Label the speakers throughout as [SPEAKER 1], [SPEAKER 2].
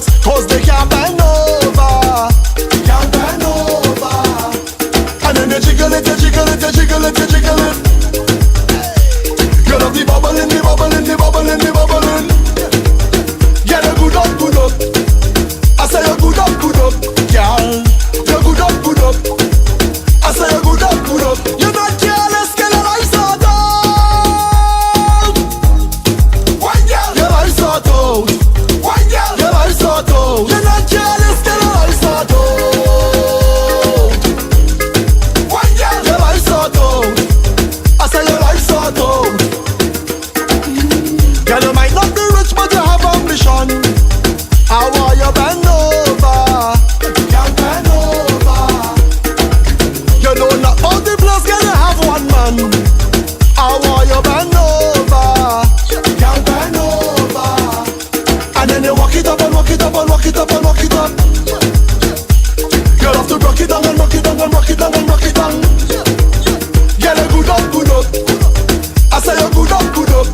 [SPEAKER 1] vex, cause they can't bend over. Can't bend over. And then you jiggle it, you jiggle it, you jiggle it, you jiggle it. You love the bubbling, the bubbling, the bubbling, the bubbling. Get a good up, good up. I say you good up, girl. You good up, good up. I say you good up, good up. You're not careless, get a life sort out. Why, girl? Your life sort out. Why, girl? Your life sort out. You're not careless, get a life sort out. Why, girl? Your life sort out. I say your life sort out. Girl, you might not be rich, but you have ambition. I want you bend over. Can't bend over. You know not all the place, girl, you have one man. I want you bend over. Can't bend over. And then you walk it up and walk it up and walk it up and walk it up. You have to rock it down and rock it down and rock it down and rock it down. Get a good up, good up. I say you good up, girl.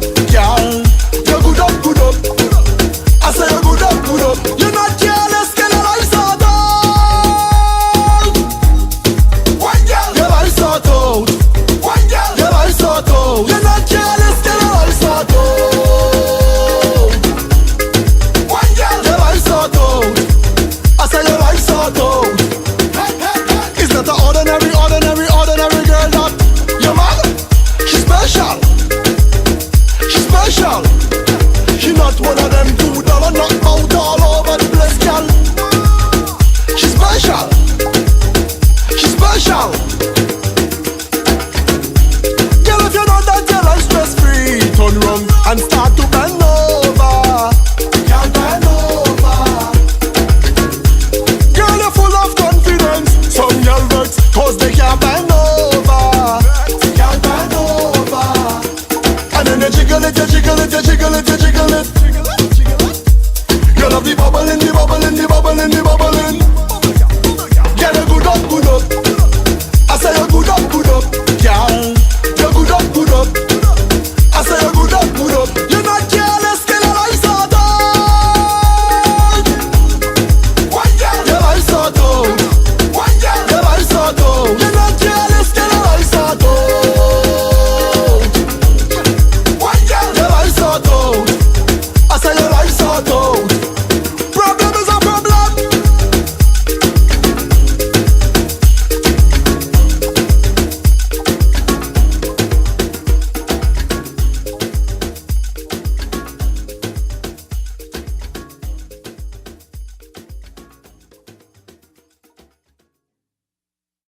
[SPEAKER 1] You good up, good up. I say you good up, good up. You're not careless, get your life sort out. Why, girl? Your life sort out. Why, girl? Your life sort out. You're not careless, get your life sort out. Why, girl? Your life sort out. I say your life sort out. It's not an ordinary, ordinary, ordinary girl that you're mad. She's special. She's special. She not one of them $2 knockout all over the place, girl. She's special. She's special. Girl, if you know that your life stress free, turn round and start to bend over. Can't bend over. Girl, you're full of confidence. Some girl vex, cause they can't bend over. Can't bend over. And then you jiggle it, you jiggle it, you jiggle it, you jiggle it. You love the bubbling, the bubbling, the bubbling, the bubbling. Get a good up, good up.